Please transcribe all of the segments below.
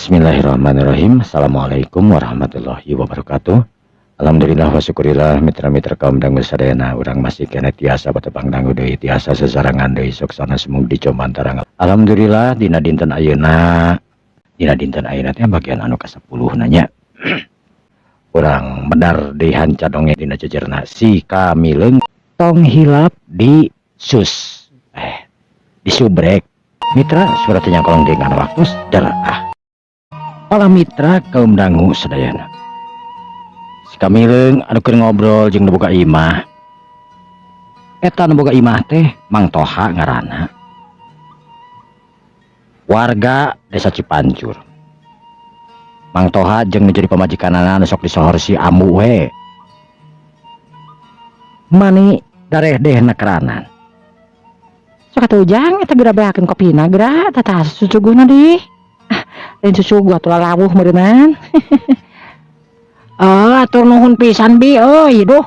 Bismillahirrahmanirrahim. Assalamualaikum warahmatullahi wabarakatuh. Alhamdulillah wa syukurillah mitra-mitra kaum dangu sadayana urang masih kena tiasa batebang dangu deui tiasa sesarangan deui soksana semung dicoban tarang. Alhamdulillah dina dinten ayeuna teh bagian anu ka-10 nanya. Urang medar deui hancadonge dina jejerna si Kamileung tong hilap di sus. Di subrek. Mitra suratnya kolong dengan waktu darah. Para mitra kaum dangu sadayana. Si Kamileung anu keur ngobrol jeung nu boga imah. Eta nu boga imah teh Mang Toha ngaranna. Warga desa Cipancur. Mang Toha jeung nu jadi pamajikanana nu sok disohor si Amu we. Mani dareh-dehna keranan. Sok atuh ujang eta geura beakeun kopina geura tata susuguhna di. Dan susu gua tuh lawuh meureunnan. Atur nuhun pisan bi euy duh.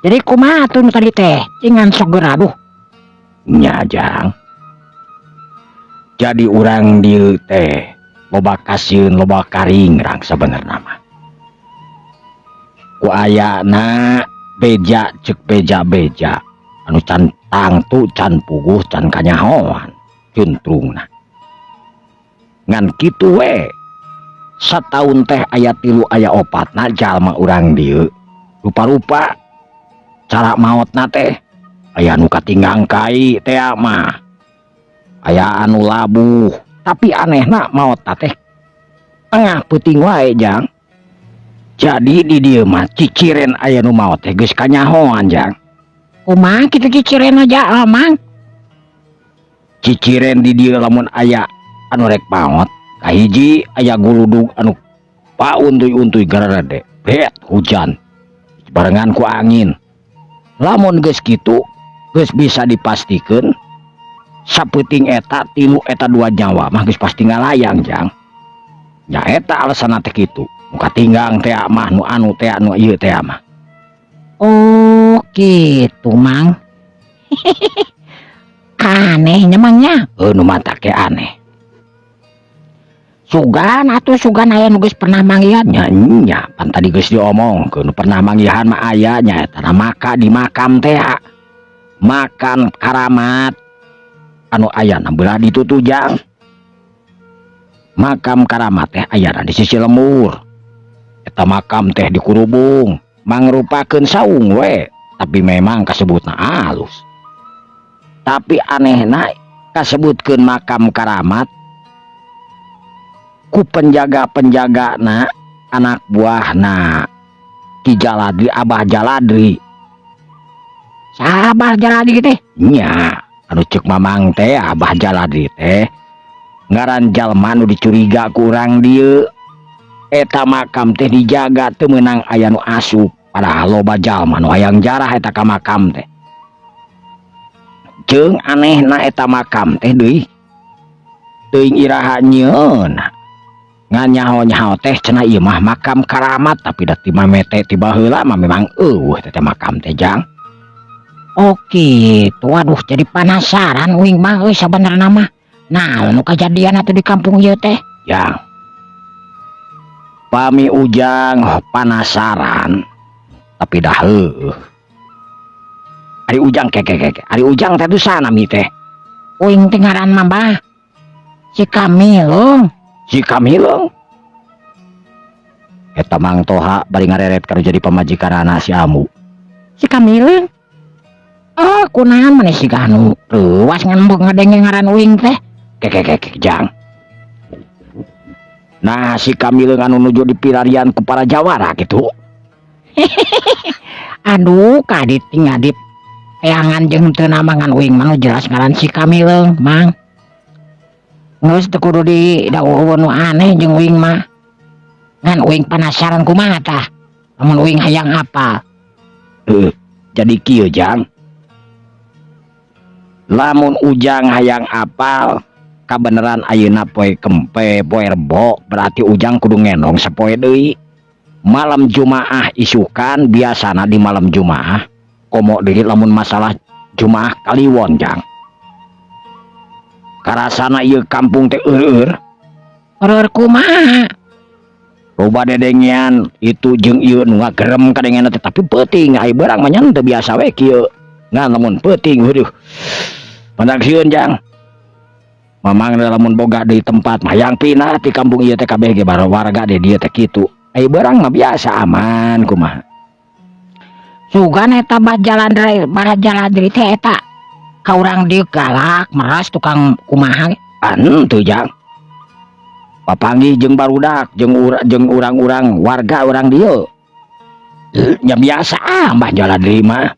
Jadi kumaha atuh nu tadi teh? Cingan sok geura duh. Nya Jang. Jadi urang dieu teh loba kasieun loba karing rang sabenerna mah. Ku ayana beja ceuk beja-beja anu can tangtu can puguh can kanyahoan cuntrungna. Ngan kitu we sataun teh aya 3 aya 4 jalma urang dieu rupa-rupa cara maotna teh aya anu katinggang kai teh mah aya anu labuh tapi anehna maotna teh tengah peuting wae Jang. Jadi di dieu mah ciciren aya nu maot teh geus kanyahoan Jang. Kumaha kitu ciciren aja Mang? Ciciren di dieu lamun aya anu rek maot kahiji aya guludug anu pauntuy-untuy gararade bet hujan barengan ku angin. Lamun geus kitu geus bisa dipastikeun sapeuting eta 3 eta 2 nyawa mah geus pasti ngalayang Jang. Nya eta alasanna teh kitu nu katinggang teh mah nu anu teh anu ieu teh mah. Oh gitu Mang. Aneh nyemangnya. Nu mata ke aneh. Sugan atuh sugan aya nu geus pernah manggihan. Nya pan tadi geus diomongkeun nu pernah manggihan mah aya nya eta maka di makam teh makan karamat anu ayana beula ditutu Jang. Makam karamat teh ayana di sisi lemur. Eta makam teh di Kurubung mangrupakeun saung we tapi memang kasebutna alus. Tapi anehna kasebutkeun makam karamat ku penjaga-penjagana anak buahna Ki Jaladri Abah Jaladri. Sabah Jaladri teh? Nya anu ceuk mamang teh Abah Jaladri teh ngaran jalma nu dicuriga ku urang dieu. Eta makam teh dijaga teu meunang aya nu asup padahal loba jalma nu hayang jarah eta ka makam teh. Jeung anehna eta makam teh deui teuing iraha nyieunna. Ngan nyaho-nyaho teh cenah ieu mah makam karamat tapi da ti mamete ti baheula mah memang teh makam teh Jang. Oke, tuh waduh jadi penasaran uing mah euy sabenerna mah. Nah, nu kajadian atuh di kampung ieu teh? Jang. Pami ujang penasaran tapi dah heueuh. Ari ujang keke. Ari ujang teh sana mi teh. Uing teh ngaran mah bah si Kamileung. Si Kamileung. Eta Mang Toha bari ngareret kana jadi pamajikanana si Amu. Si Kamileung? Oh, kunaon maneh si anu ruas ngan mbok ngadenge ngaran uing teh. Keke Jang. Nah si Kamileung anu nuju dipilarian ku para jawara gitu. Aduh kadit ngadip eangan jeung teu nama ngan uing mah jelas ngaran si Kamileung Mang. Geus teu kudu didawuhkeun nu aneh jeung uing mah. Ngan uing penasaran kumaha tah lamun uing hayang apal. Jadi kieu Jang. Lamun ujang hayang apal kabeneran ayeuna poe kempe poe rebo berarti ujang kudu ngendong sapoe deui. Malam Jumaah isukan biasana di malam Jumaah komo deui lamun masalah Jumaah Kaliwon Jang. Karasana ieu kampung teh eur Horor kumaha? Loba dedengian itu jeung ieu nu ngagerem kadengeuna teh tapi peuting ai barang mah nya teu biasa we kieu. Ngan lamun peuting heueuh. Pandak sieun jang. Mamang lamun boga di tempat mah yang pinah ti kampung ieu teh kabeh ge warga de dieu teh kitu. Ai barang mah biasa aman kumaha. Sugan eta jalan dari teh eta ka urang dieu galak meras tukang kumaha Teu jang. Papanggih jeung barudak jeung urang-urang warga urang dieu. Nya biasa mah jalan deui mah.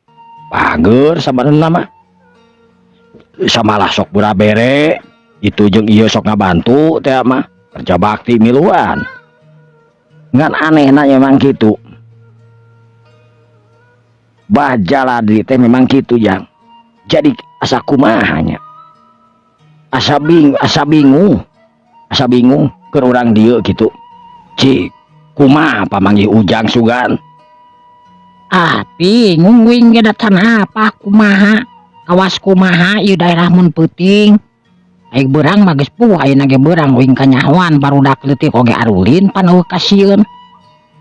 Pager sabarna mah. Samalah sok bere itu jeung ieu sok ngabantu teh mah kerja bakti miluan. Ngan anehna memang kitu. Bajaladi teh memang kitu jang. Jadi asa kumahanya. Asa bingung ke urang dieu gitu. Cik kumaha pamanggih ujang sugan? Bingung wing ge datan apa kumaha? Awas kumaha ieu daerah mun peuting. Ai beurang mah geus puah ayeuna ge beurang wing kanyahoan barudak leutik oge arulin paneuh kasieun.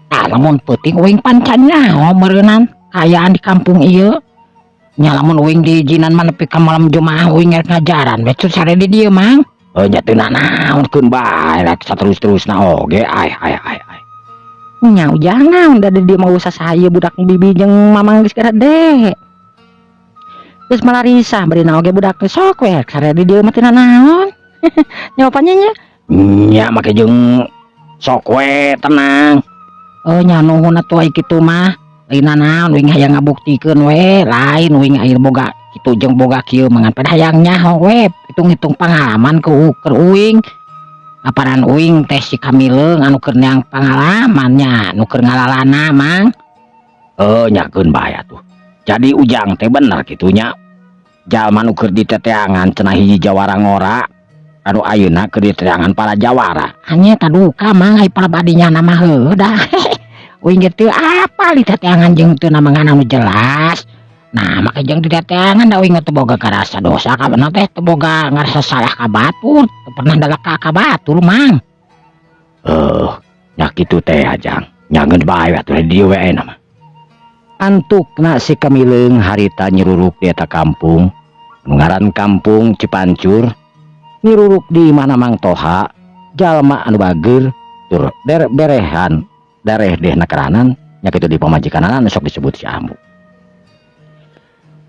Lamun peuting wing pancan nyaho meureunan kayaan di kampung ieu. Nya lamun wing diijinan mah nepi ka malam Jumaah wing ngajaran we sare di dieu mang. Nya teu nanaonkeun bae rek saterus-terusna oge ai. Nya ujang naon da dieu mah usah saya budak bibi jeung mamang geus gede. Geus malarisa beureuna oge budak sok we sare di dieu mah teu nanaon. Nya apanya nya? Nya make jeung sok we tenang. Nya nuhun atuh ai kitu mah. Lain naon wing hayang ngabuktikeun we, lain wing aya boga kitu jeung boga kieu mangan pada hayang nyaho we, hitung-hitung pengalaman keur uing. Aparan uing teh si Kamileung anu keur neang pengalamannya, nu keur ngalalana mang. Nyakeun bae atuh. Jadi ujang teh bener kitu nya. Jalma nu keur diteteangan cenah hiji jawara ngora, anu ayeuna keur diteteangan para jawara. Hanya taduka mang ai para badinya nama heudah. Uing gitu apa li teteangan jeung teu namangan anu jelas. Nah make jeung di teteangan da uing teu boga karasa dosa ka bener teh teu boga ngarasa salah ka batur, teu pernah dalaka ka batur mang. Nya kitu teh ajang. Nyangeun bae atuh di dieu we mah. Antukna si Kamileung harita nyiruruk di eta kampung. Ngaran kampung Cipancur. Nyiruruk di mana Mang Toha, jalma anu bageur tur berehan dareh deh nakaranan nya kitu di pamajikanan sok disebut si Ambu.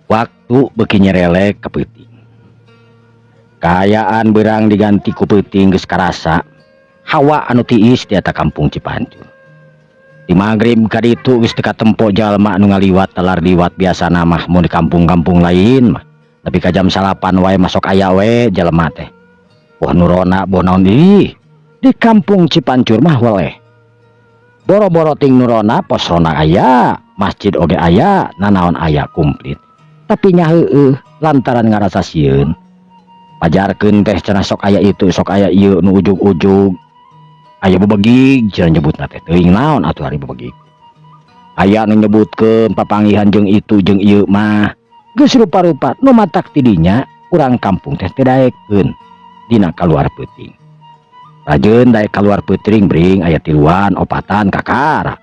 Waktu beuki nyerelek ka peuting. Kaayaan beurang diganti ku peuting geus karasa. Hawa anu tiis di eta kampung Cipancur. Di magrib ka ditu geus teu katempo jalma anu ngaliwat talar liwat biasana mah mun di kampung-kampung lain mah. Tapi ka jam 8 wae masok aya we jalma teh. Wah nurona boh naon deui. Di kampung Cipancur mah weleh. Boro-boro ting nurona posrona aya, masjid oge aya, nanaon aya komplit. Tapi nya heueuh lantaran ngarasa sieun. Pajarkeun teh cenah sok aya itu, sok aya ieu nu ujug-ujug. Aya bebegig cenah nyebutna teh teuing naon atuh ari bebegig. Aya nu nyebutkeun papanggihan jeung itu jeung ieu mah geus rupa-rupa nu matak tidinya urang kampung teh teu daekeun dina kaluar peuting. Rajeun daek kaluar peuting bring aya tiluan opatan kakara.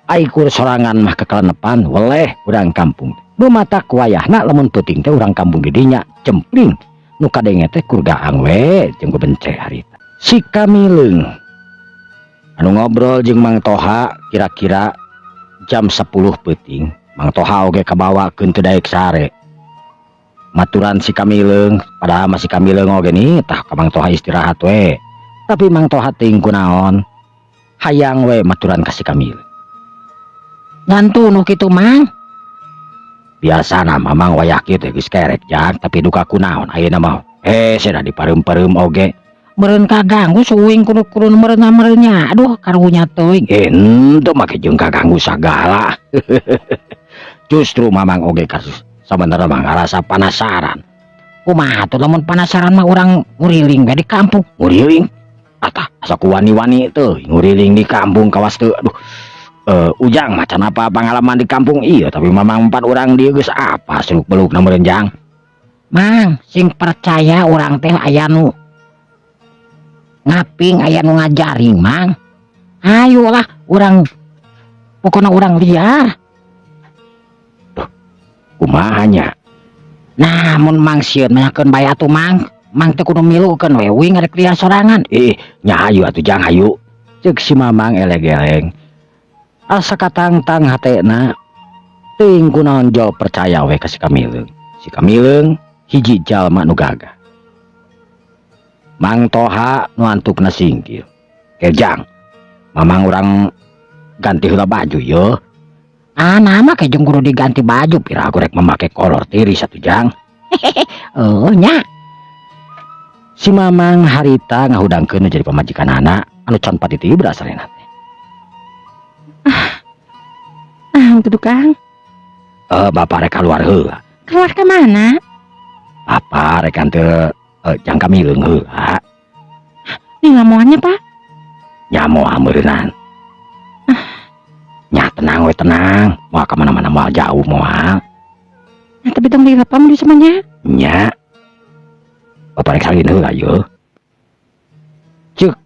Ai kur sorangan mah kekalenepan weleh urang kampung. Nu matak wayahna lamun peuting teh urang kampung didinya cempling. Nu kadenge teh kur gaang we jeung bence harita. Si Kamileung anu ngobrol jeung Mang Toha kira-kira jam 10 peuting. Mang Toha oge kabawakeun teu daek sare. Maturan si Kamileung, padahal masih Kamileung oge nih tah ka Mang Toha istirahat we. Tapi Mang Toha teuing kunaon? Hayang we maturan ka si Kamileung. Ngantu nu kitu mang. Biasana mamang wayah kieu teh geus kerek jak, tapi duka kunaon ayeuna mah. Cenah diparem-parem oge. Meureun kaganggu suing kudu meureunnya. Aduh karunya teuing. Henteu make jeung kaganggu sagala. Justru mamang oge kasus sabenerna mah ngarasa penasaran. Kumaha tuh lamun penasaran mah urang nguriling we di kampung. Nguriling? Atah asa ku wani-wani teuing nguriling di kampung kawas teu. Aduh. Ujang macan apa pengalaman di kampung iya tapi mamang 4 urang dieu geus apa seluk-belukna meureun jang. Mang, sing percaya urang teh aya nu ngaping aya nu ngajaring mang. Ayolah urang pokoknya urang liar. Kumahanya. Nah mun mang sieun menyakeun bae atuh mang. Mang teh kudu milukeun we uing ngarek liar sorangan. Nya hayu atuh Jang hayu. Ceuk si Mamang eleng-eleng. Asa katangtang hatena. Teuing kunaon jol percaya we ka si Kamileung. Si Kamileung hiji jalma nu gagah. Mang Toha nu antukna singkil. Jang, Mamang urang ganti heula baju yo. Nama kayak jeung kudu diganti baju. Pira aku rek memakai kolor tiris atuh Jang. Oh nya. Si Mamang harita ngahudangkeun jadi pamajikan anak anu can patiti berasarena teh. Kudu Kang. Bapak rek keluar heula. Keluar ke mana? Bapak rek anteu Jang Kamileung heula. Di lamonnya, Pak. Nya moal meureunnan. Nya tenang we tenang. Moal ka mana-mana moal jauh moal. Nah, tapi tong dilepam di semuanya. Nya. Bapak rek salin heula yeuh. Ceuk.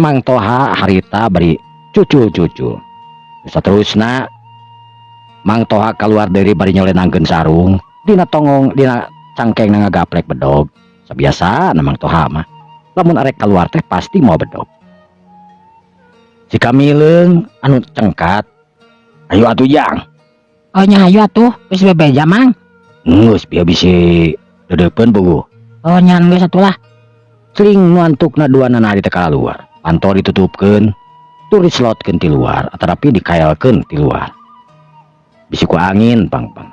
Mang Toha harita bari cucul-cucul. Saterusna Mang Toha keluar dari bari nyolenangkeun sarung. Dina tongong dina cangkeng ngagaplek bedog. Sabiasa Mang Toha mah. Lamun arek keluar teh pasti mau bedog. Si Kamileung anu cengkat. Ayo atuh Jang. Oh nya ayo atuh, geus bebeja mang. Geus bieu bisi deudeupeun puguh. Oh nya geus atuh lah. Celing nu antukna duana hari teh kaluar. Pantol ditutupkeun, tur dislotkeun ti luar, atarapi dikaelkeun ti luar. Bisi ku angin pang-pang.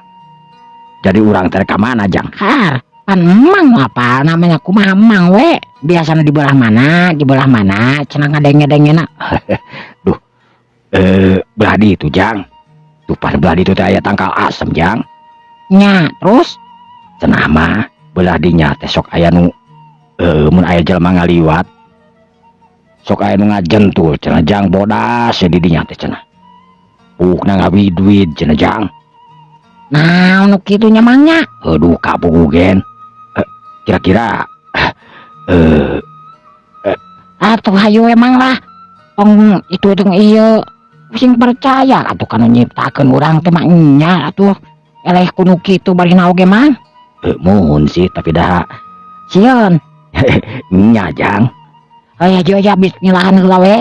Jadi urang teh ka mana Jang? Har, pan emang apa namanya kumaha emang we. Biasana di belah mana, cenah ngadeng-ngadengena. Duh. Belah di itu Jang. Tuh pan belah di itu teh aya tangkal asem Jang. Nya, terus Cenah mah belah dinya teh sok aya nu mun aya jelema ngaliwat. Sok aya nu ngajentul cenah Jang bodas di dinya teh cenah. Pukna ngawid-wid cenah Jang. nah nu kitu nya mangnya. Aduh kapugu gen. Kira-kira Atuh hayu emang lah. Tong itu tong ieu pusing percaya atuh kana nyiptakeun urang teh mah nya atuh. Eleh kudu kitu bari naoge mang. Muhun sih tapi dah Sieun. nya Jang. Aya aja bismillahan heula we.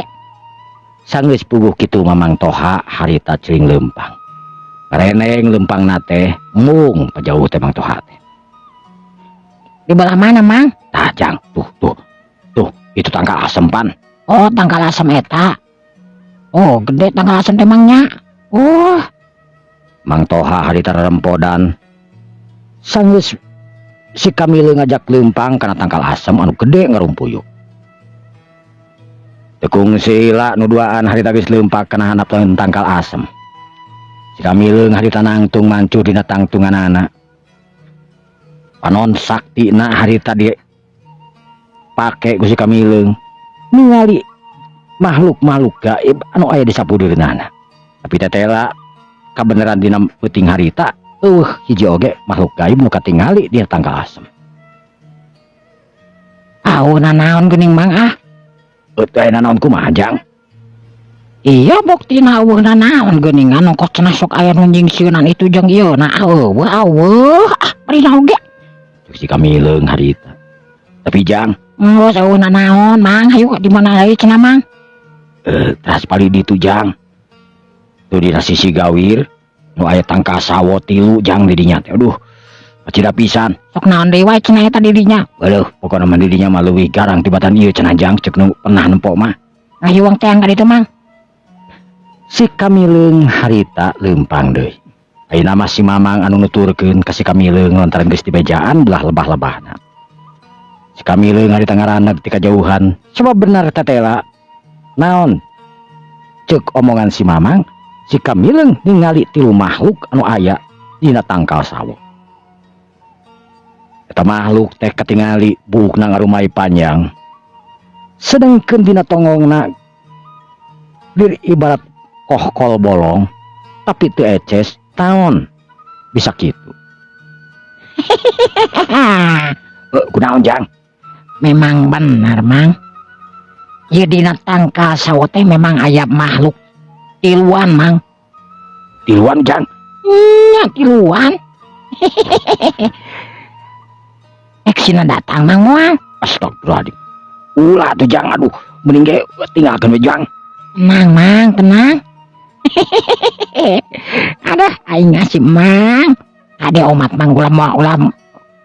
Sanggeus puguh kitu Mamang Toha harita celing lempang. Reneng lempang nate mung pajauh teh Mang Toha teh. Di belah mana mang? Tah Jang, tuh itu tangkal asem pan. Oh tangkal asam eta. Oh gede tangkal asam teh mangnya. Oh Mang Toha harita rerempodan. Sanggeus si Kamileung ngajak lempang kana tangkal asem anu gede ngarumpuyuk. Tekung sila nu duaan harita geus leumpag kana handap tangkal asem. Si Kamileung harita nangtung mancu dina tangtunganana. Panon saktina harita di pake ku si Kamileung ningali makhluk-makhluk gaib anu aya di sapudeurna. Tapi tetela kabeneran dina peuting harita hiji oge makhluk gaib nu katingali di tangkal asem. auna naon geuning mang ah. Teu aya naon kumaha Jang? Iya buktina eueuhna naon geuningan ongkos cenah sok aya nu nyingsieunan itu jeung ieu na eueuh bari naoge. Si Kamileung harita. Tapi Jang, Geus eueuhna naon mang hayu di mana deui cenah mang? teras pali ditu Jang. Tuh dina sisi gawir nu aya tangka sawo 3 Jang di dinya teh. Aduh, cida pisan. Sok naon deui wae cenah eta di dinya. Beueuh, pokona mah di dinya mah leuwih garang tibatan ieu cenah Jang ceuk nu pernah nempo mah. Ayo wong teh angkat itu mang. Si Kamileung harita leumpang deui. Ayeuna mah si Mamang anu nuturkeun ka si Kamileung lantaran geus dibejaan belah lebah-lebahna. Si Kamileung harita ngaraneg ti kajauhan. Coba bener tetela. Naon? Ceuk omongan si Mamang, si Kamileung ningali 3 makhluk anu aya dina tangkal sawo. Eta makhluk teh katingali buukna ngarumai panjang. Sedengkeun dina tongongna dir ibarat kohkol bolong, tapi teu eces taon bisa kitu. Kunaon Jang? memang benar mang. Ya dina tangka sawo teh memang aya makhluk tiluan mang. Tiluan Jang. Nya tiluan. Eksina datang mang moal. Astagfirullahaladzim. Ulah tuh Jang, aduh, mending ge tinggalkan we Jang. Tenang mang, tenang. Aduh, aing ngasih mang. Kade omat mang ulam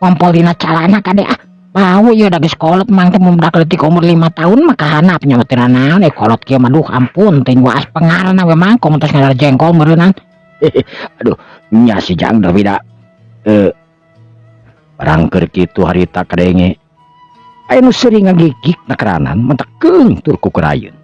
kompol dina calana kade ah. Bau ya dari sekolot mang teh mudak leutik umur 5 tahun maka hanap nya teu naon kolot kieu mah duh ampun teh gua as pengarna we mang komunitas ngadar jengkol meureunan. Aduh, nya si Jang da bida. Barang keur kitu harita kadenge. Aya nu sering ngagigik na keranan mentak keung tur ku kerayeun.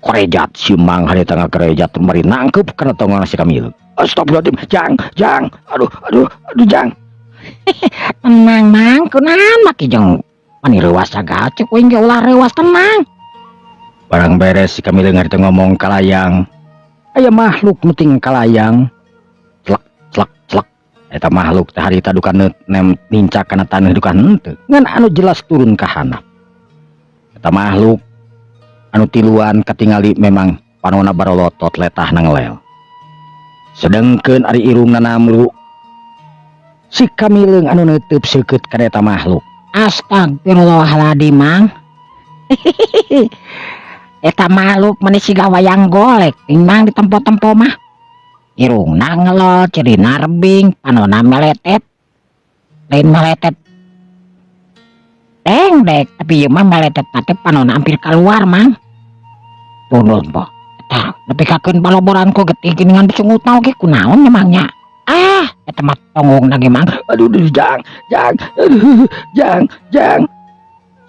Korejat si mang hari tengah korejat mari nangkep karena tongan si Kamil. Astagfirullahaladzim, Jang, aduh Jang. Tenang mang, kunaon maki jeung mani reuwas sagal cek uing ge ulah reuwas tenang. Barang beres si Kamil hari tengah ngomong kalayang. Aya makhluk nuting kalayang. Celak. Eta makhluk teh harita dukan nem nincak kana taneuh dukan henteu. Ngan anu jelas turun ka handap. Eta makhluk anu tiluan katingali memang panona barolotot letah nanglel. Sedengkeun ari irungna namlu si Kamileung anu neuteub seukeut kana eta makhluk. Astagfirullahaladzim mang. Eta makhluk meni siga wayang golek mang di tempo-tempo mah. Irungna ngelol, cirina rebing, panona meletet. Lain meletet dek, tapi ieu mah meletet teh panona hampir keluar mang. Tunun po. Eta nepikakeun baloboran ko getih geuningan bisungutna oge kunaon memangnya. Ah, eta mah tongongna ge mang. Aduh, Jang.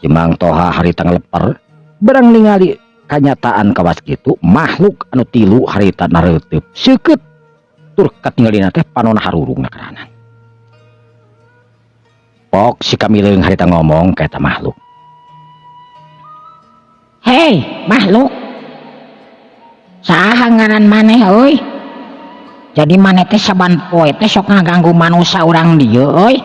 Si Mang Toha harita ngaleper, barang ningali kanyataan kawas kitu, makhluk anu tilu harita nareuteub seukeut tur katinggalina teh panona harurungna keranan. Pok si Kamileung harita ngomong ka eta makhluk. Hei, makhluk. Saha ngaran maneh euy? Jadi maneh teh saban poe teh sok ngaganggu manusia urang dieu euy.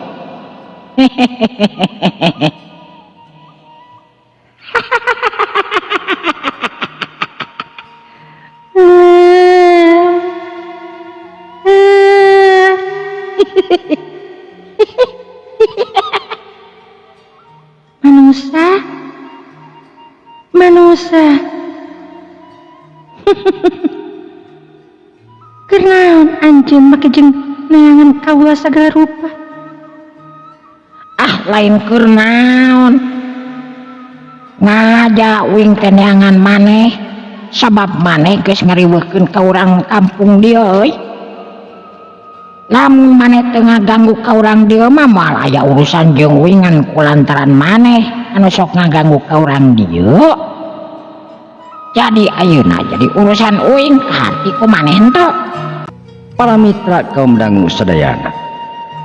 Manusia. Kenaon anjeun make jeung neangan kaula sagala rupa. Ah, lain keur naon. Ngaja uing teh neangan maneh sabab maneh geus ngariweuhkeun ka urang kampung dieu euy. Lamun maneh teu ngaganggu ka urang dieu mah moal aya urusan jeung uingan kulantaran maneh anu sok ngaganggu ka urang dieu. Jadi ayeuna jadi urusan uing hati ku maneh henteu. Para mitra kaum dangu sadayana,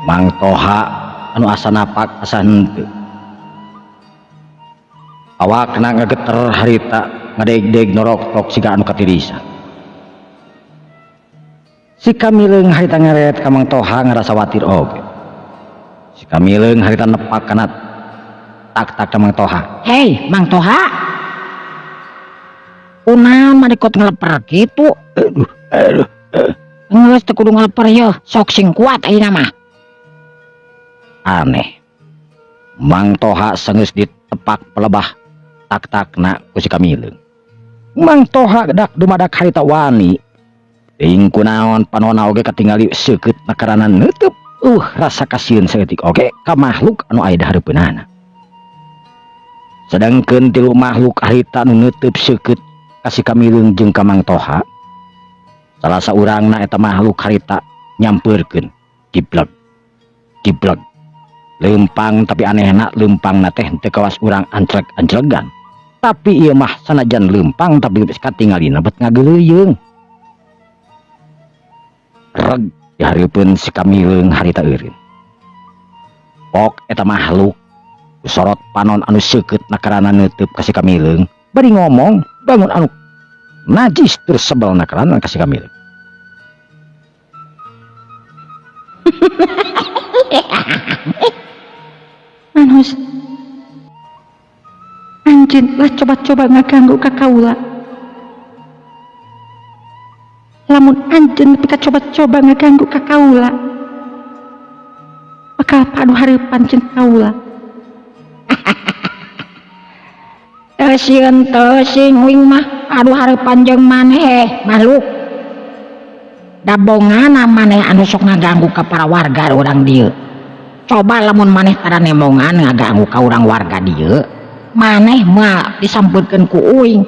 Mang Toha anu asa napak asa henteu. Awakna ngageter harita ngadeg-deg norok-tok siga anu katirisan. Si Kamileung harita ngeret ka Mang Toha ngarasa watir oge. Si Kamileung harita nepak kana tak-tak ka Mang Toha. Hei, Mang Toha. Kunaon madekot ngeleper kitu? Aduh. Geus teu kudu ngeleper yeuh, sok sing kuat ayeuna mah. Aneh. Mang Toha seungeus ditepak pelebah tak-takna ku si Kamileung. Mang Toha dak dumadak harita wani. Teuing kunaon panonna oge katingali seukeut na neuteub. Rasa kasieun saeutik oge ka makhluk anu aya di hareupeunana. Sedangkeun tilu makhluk harita anu neuteub seukeut ka si Kamileung jeung ka Mang Toha. Salah saurangna eta makhluk harita nyampeurkeun kiblag. Leumpang tapi anehna leumpangna teh teu kawas urang anclek-anclegan. Tapi ieu mah sanajan leumpang tapi geus katingalina bet ngageuleuyeung. Reg di hareupeun si Kamileung harita eureun. Pok eta makhluk sorot panon anu seukeut nakarana neuteub ka si Kamileung bari ngomong bangun anu najis terus sebel nakarana ka si Kamileung. Manus, anjeun lah coba-coba ngaganggu ka kaula. Lamun anjeun pika coba-coba ngaganggu ka kaula, bakal padu hareupan jeung kaula. Sieun teu sing uing mah aduh hareupan jeung maneh makhluk. Dabongan maneh anu sok ngaganggu ka para warga urang dieu. Coba lamun maneh tara nemongan ngaganggu ka urang warga dieu, maneh mah disampurkeun ku uing.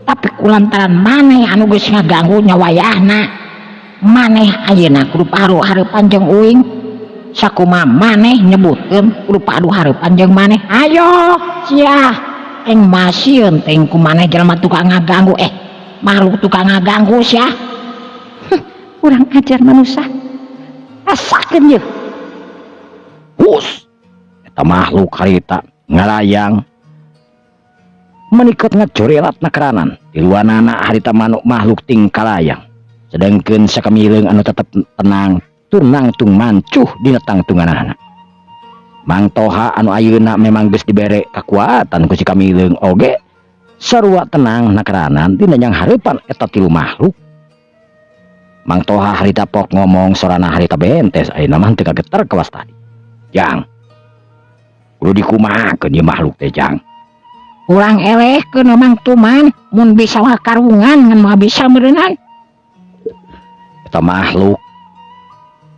Tapi kulantaran maneh anu geus ngaganggu nyawayahna, maneh ayeuna kudu paru hareupan jeung uing. Sakumaha maneh nyebutkeun kudu padu hareupan jeung maneh. Ayo sia eng masieun teh ku maneh jelema tukang ngaganggu makhluk tukang ngaganggu sia. Urang ajar manusia. Rasakeun ye. Us eta makhluk harita ngalayang menikot ngacorelat nakaranan di luanana harita manuk makhluk ting kalayang, sedangkeun sakamileung anu tetep tenang tur nangtung mancuh dina tangtunganana. Mang Toha anu ayeuna memang geus dibere kakuatan ku si Kamileung oge sarua tenang nakaranan dina yang hareupan eta tilu makhluk. Mang Toha harita pok ngomong sorana harita bentes ayeuna mah teu kageter kawas tadi. Jang, kudu dikumahakeun ieu makhluk teh Jang. Urang elehkeun Mang Tuman mun bisa karungan ngan moal bisa meureunang. Eta makhluk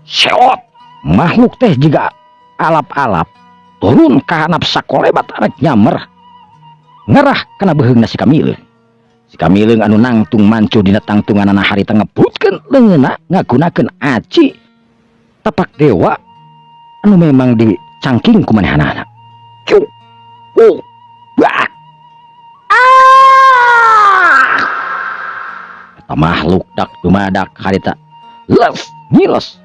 seot, makhluk teh jiga alap-alap turun ka hanap sakolebat arek nyamer ngerah kana beheungna si Kamileung. Si Kamileung anu nangtung mancuh dina tangtunganana harita ngebrutkeun leungeunna ngagunakeun aci tapak dewa anu memang dicangking ku manehanana. Cu, bah. Eta makhluk dak dumadak harita les ngiles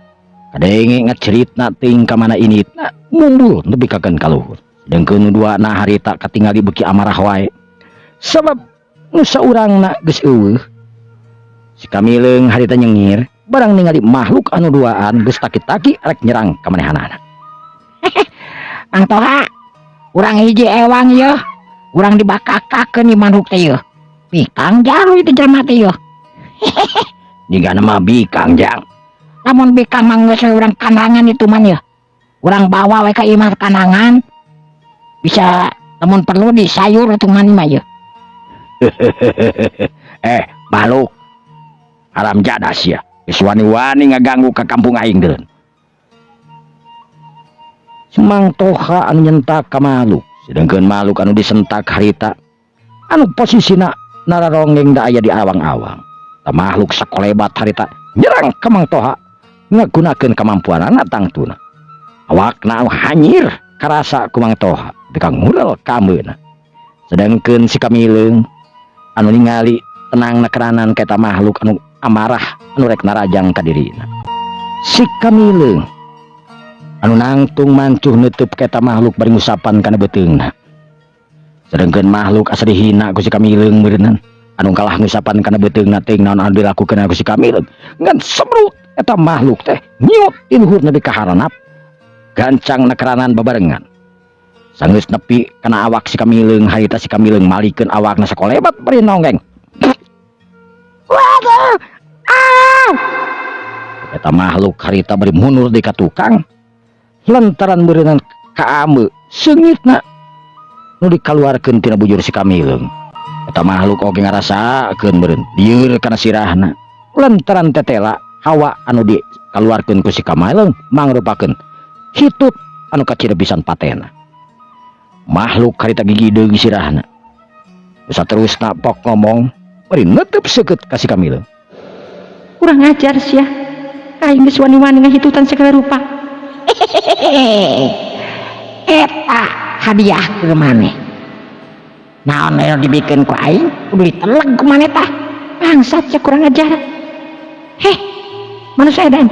kadenge ngaceritna teuing ka mana initna mumbul nepi kakeun ka luhur. Dengkeun duana harita katingali beuki amarah wae. Sabab nu saurangna geus eueuh. Si Kamileung harita nyengir barang ningali makhluk anu duaan geus taki-taki arek nyerang ka manehanana. Mang Toha, urang hiji ewang yeuh. Urang dibakakakeun di manuk teh yeuh. Bikang jalu itu jelema teh yeuh. Jigana mah bikang Jang. Lamun bikang mah geus urang kandangan itu man yeuh. Urang bawa we ka ieu mah kandangan. Bisa lamun perlu disayur itu mani mah yeuh. Makhluk haram jadas ya. Geus wani-wani ngaganggu ka kampung aing deureun. Mang Toha anu nyentak ka makhluk, sedangkeun makhluk anu disentak harita anu posisina nararonggeng da aya di awang-awang. Ta makhluk sakolebat harita nyerang ka Mang Toha ngagunakeun kamampuanana tangtuna. Awakna anu hanyir karasa ku Mang Toha bika ngurel ka ambeuna. Sedangkeun si Kamileung anu ningali tenang nakeranan ka eta makhluk anu amarah anu rek narajang ka dirina. Si Kamileung anu nangtung mancuh nutup ka eta makhluk bari ngusapan kana beuteungna. Sedangkeun makhluk asa dihina ku si Kamileung meureunnan anu kalah ngusapan kana beuteungna teh naon anu dilakukeun ku si Kamileung ngan semrut eta makhluk teh nyiut di luhur nepi ka haranap gancang nakeranan babarengan. Sanggeus nepi kana awak si Kamileung harita si Kamileung malikeun awakna sakolebat bari nonggeng. Waduh! Aw! Eta makhluk harita bari mundur di ka tukang lantaran meureunnan ka ameu seungitna nu dikaluarkeun tina bujur si Kamileung. Eta makhluk oge ngarasakeun meureun lieur kana sirahna lantaran tetela hawa anu dikaluarkeun ku si Kamileung mangrupakeun hitut anu kacirebisan patena. Makhluk harita gigideung sirahna. Saterusna pok ngomong bari neuteub seukeut ka si Kamileung. Urang ajar sia. Aing geus wani-wani ngahitutan segala rupa. Eta hadiah ke maneh. Naon anu dibikeun ku aing kudu diteleg ku maneh tah. Bangsat cek kurang ajar. Heh, manusia edan.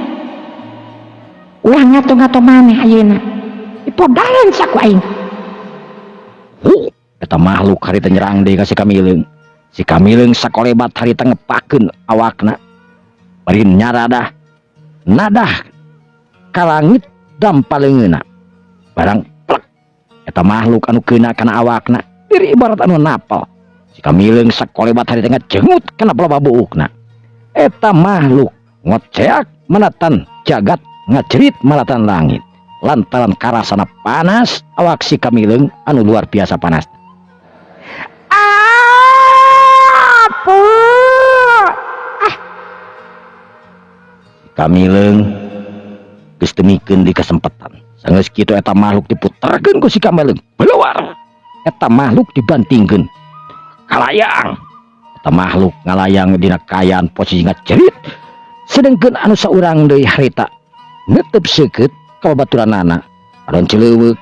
Ulah ngato-ngato maneh ayeuna. Dipodalan sak ku aing. Eta makhluk harita nyerang deui ka si Kamileung. Si Kamileung sakolebat harita ngepakeun awakna. Bari nyaradah nadah ka langit dampaleungeuna. Barang plek eta makhluk anu keuna kana awakna diri ibarat anu napal. Si Kamileung sakolebat harita ngajengut kana palababuukna. Eta makhluk ngoceak manatan jagat ngajerit malatan langit. Lantaran karasana panas awak si Kamileung anu luar biasa panas. Kamileung geus teu mikeun di kesempatan. Sageus kitu eta makhluk diputerkeun ku si Kamileung. Keluar. Eta makhluk dibantingkeun. Kalayang. Eta makhluk ngalayang dina kaayaan posisi ngajerit. Sedengkeun anu saurang deui harita netep seukeut ka babaturanana. Aron cileuweuk.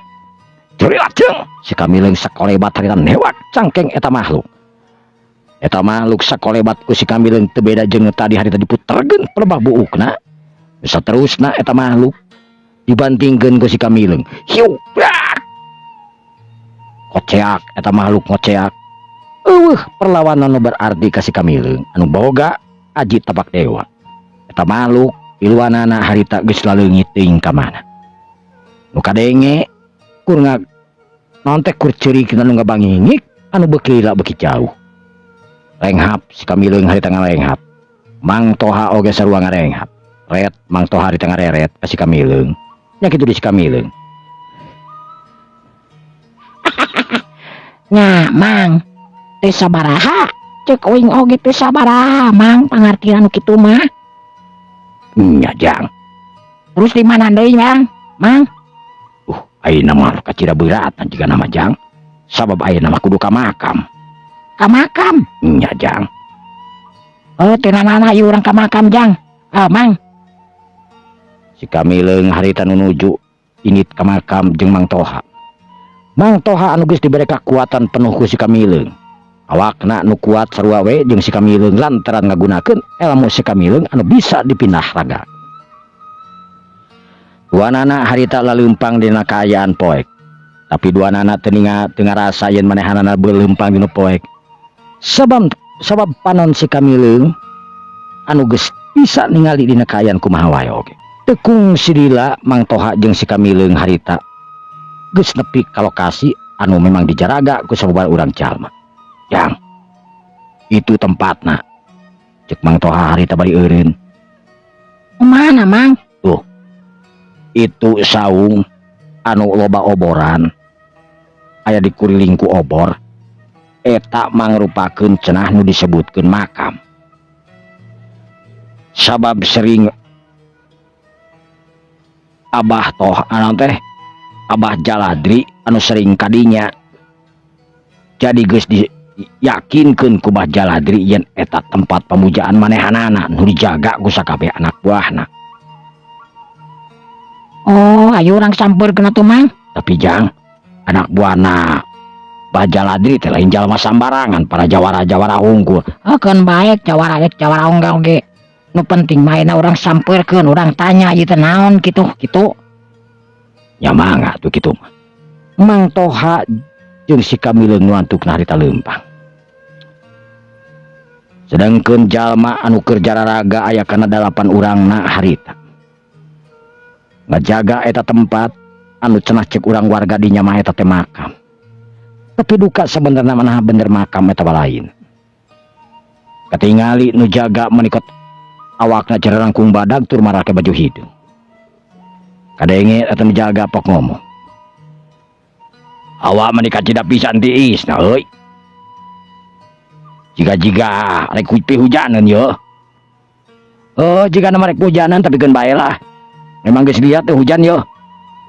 Jurilateng si Kamileung sakolebat harita newak cangkeng eta makhluk. Eta makhluk sakolebat ku si Kamileung teu beda jeung tadi harita diputerkeun pelebah buukna. Bisa terusna eta makhluk dibantingkeun ku si Kamileung. Hiu, brak. Koceak eta makhluk ngoceak. Perlawanan nu berarti ka si Kamileung anu boga aji tapak dewa. Eta makhluk iluanana harita geus laleungit teuing ka mana. Nu kadenge kur naon teh kur ceurik anu ngabangingik anu beuki lila beuki jauh. Lenghap si Kamileung harita ngalenghap. Mang Toha oge sarua ngarenghap. Ret Mang Toha harita ngareret ka si Kamileung. Nya kitu di si Kamileung. Nya Mang teu sabaraha ceuk uing oge teu sabaraha Mang pangartian anu kitu mah. Nya jang. Terus di mana deui Mang? Mang Ayeuna mah kacida beuratan jiga nama jang. Sabab ayeuna mah kudu ka makam. ka makam. Nya jang. Oh teu nanana ieu urang ka makam Jang. Mang Si Kamileung harita nunuju ingit ka makam jeung Mang Toha. Mang Toha anu geus dibere kakuatan penuh ku si Kamileung. Awakna nu kuat sarua we jeung si Kamileung lantaran ngagunakeun ilmu si Kamileung anu bisa dipindah raga. Duanana harita laleumpang dina kaayaan poek. Tapi duanana teu ngarasa yen manehanana beuleumpang dina poek. Sabab panon si Kamileung anu geus bisa ningali dina kaayaan kumaha wae oge. Tekung sidila Mang Toha jeung si Kamileung harita geus nepi ka lokasi anu memang dijaraga ku sababaraha urang jalma. Jang, itu tempatna. Cek Mang Toha harita bari eureun. mana Mang? Tuh, itu saung anu loba oboran aya di kurilingku obor. Eta mangrupakeun cenah nu disebutkeun makam. Sabab sering Abah Toha anu teh Abah Jaladri anu sering kadinya. Jadi geus diyakinkeun ku Abah Jaladri yen eta tempat pemujaan manehanana nu dijaga ku sakabeh anak buahna. Oh ayo urang sampeurkeun atuh Mang. Tapi jang, anak buahna Abah Jaladri teh lain jalma sambarangan, para jawara-jawara unggul. Keun baik jawara unggul oge. Nu penting maena urang sampeurkeun, urang tanya ieu teh naon kitu. Ya mangga tuh kitu mah. Mang Toha jeung si Kamileung nuantukna harita leumpang. Sedangkeun jalma anu keur jararaga aya kana 8 urangna harita. Ngajaga eta tempat anu cenah cek urang warga dinya mah eta teh makam. Tapi duka sebenarnya mana bener makam eta lain. Katingali nu jaga menikot awakna cererangkung badag tur marake baju hidung. Kadenge eta nu jaga pok ngomong. Awak menikah tidak pisan tiis nah euy. Jiga-jiga rek hujanan yo. Oh jika nama rek hujanan tapi keun bae lah. Memang geus lihat teh hujan yo.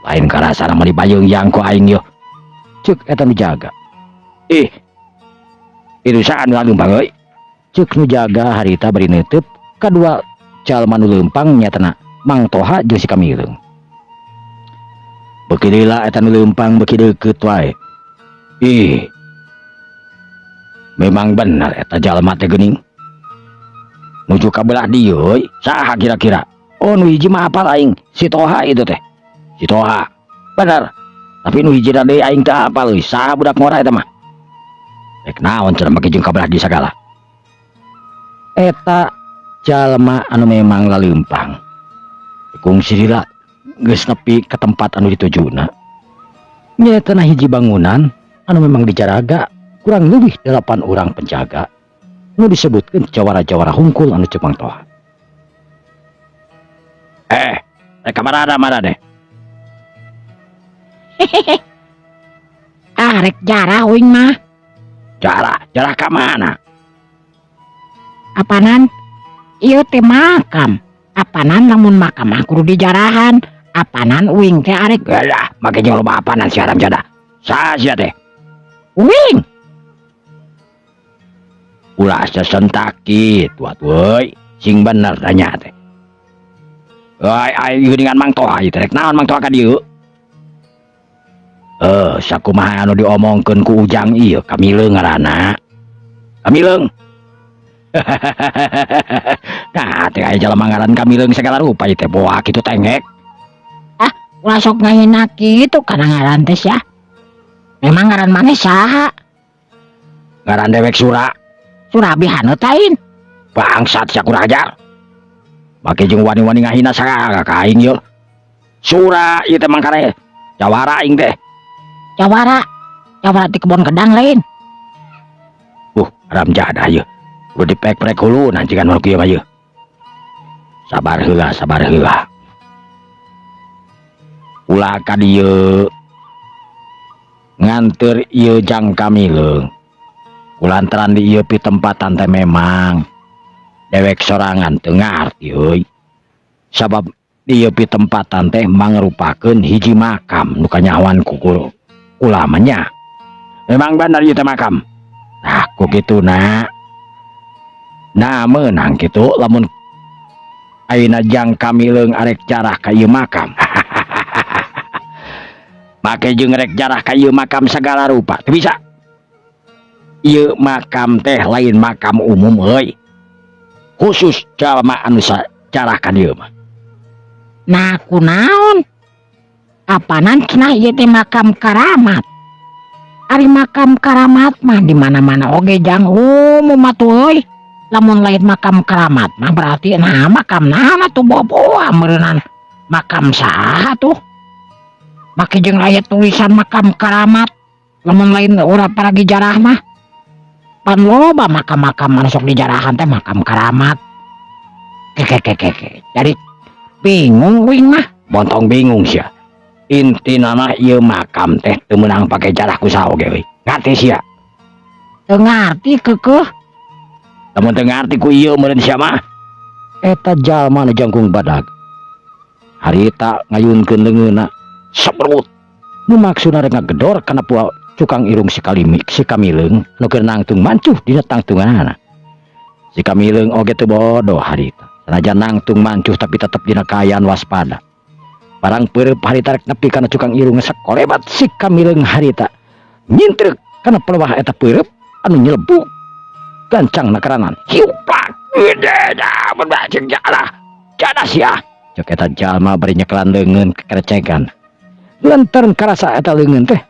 Lain karasana mah dipayung yang ku aing yo. Ceuk eta nu jaga. Itu saan leumpang euy. Ceuk nu jaga harita bari neuteub kadua jalma nu leumpang nyatana Mang Toha jeung si Kamileung. Beuki deula eta nu leumpang beuki deukeut wae. Memang bener eta jalma teh geuning. Nuju ka belah dieu euy. Saha kira-kira? Oh nu hiji mah apal aing, si Toha itu teh. Si Toha. Bener. Tapi nu hiji deui aing teh apal euy, saha budak ngora eta mah? Rek naon cenah make jeung kabelah di sagala. Eta jalma anu memang laleumpang. Kungsi dila geus nepi ke tempat anu ditujuna. Nyaeta hiji bangunan anu memang dijaraga kurang lebih 8 orang penjaga. Nu disebutkeun jawara-jawara hungkul anu ceuk mangtoha. Rek marada deh. Rek jarah uing mah. Jarah ka mana? Apanan? Ieu teh makam. Apanan lamun makam mah kudu dijarahan. Apanan uing teh arek. Galah, make jeung loba apanan si haram jadah. Saha sia teh? Uing. Ulah sesentak kitu atuh euy. Sing bener tanya teh. Ai geuningan mangtoha ieu teh rek naon mangtoha ka dieu? Sakumaha anu diomongkeun ku Ujang ieu Kamileung ngaranna. Kamileung. Nah, teh aya jalema ngaran Kamileung segala rupa ieu teh boa kitu tengek. Ulah sok ngahina kitu kana ngaran teh sia. Memang ngaran maneh saha? Ngaran dewek Sura. Surabi haneutain. Bangsat sia kurang ajar. Make jeung wani-wani ngahina saha ka aing ieu. Sura ieu teh mangkana jawara aing teh. Jawara di kebon gedang lain. Haram jadah ieu. Kudu dipek-pek hulu nanjikan manu kieu mah ieu. Sabar heula. Ulah ka dieu nganteur ieu Jang Kamileung. Kulantaran di ieu pitempatan teh memang dewek sorangan teu ngarti euy. Sabab di ieu pitempatan teh mangrupakeun hiji makam nu kanyahoan ku ulamanya. Memang bener ieu teh makam. Nah, ku kituna. Nah, meunang kitu lamun ayeuna Jang Kamileung arek jarah ka ieu makam. Make jeung rek jarah ka ieu makam sagala rupa teu bisa. Ieu makam teh lain makam umum euy. Khusus jalma anu jarah ka dieu mah. Nah, kunaon? Apanan cenah ieu teh makam karamat. Ari makam karamat mah di mana-mana oge Jang umum atuh euy. Lamun lain makam karamat mah berarti nah makam naon atuh boboa meureunana. Makam saha tuh? Make jeung aya tulisan makam karamat. Lamun lain urang paragi jarah mah pan loba makam-makam anu sok dijarahan teh makam karamat. Keke. Jadi bingung uing mah. Bontong bingung sia. Intina mah ieu makam teh teu meunang pake jarah ku saha oge euy. Ngarti sia? Teu ngarti keukeuh. Lamun teu ngarti ku ieu meureun sia mah. Eta jalma nu jangkung badag. Harita ngayunkeun leungeunna sabrut. Nu maksudna rek ngagedor kana cukang irung si Kamileung nu keur nangtung mancuh dina tangtunganna. Si Kamileung oge teu bodoh harita. Sanajan nangtung mancuh tapi tetep dina kaayaan waspada. Barang peureup harita rek nepi kana cukang irung sakolebat si Kamileung harita nyintrek kana pelewah eta peureup anu nyelebuk gancang nakaranan. Hiuplak gede dah berbacing jadah sia. Cek eta jalma bari nyekelan leungeun kekerecegan. Lantaran karasa eta leungeun teh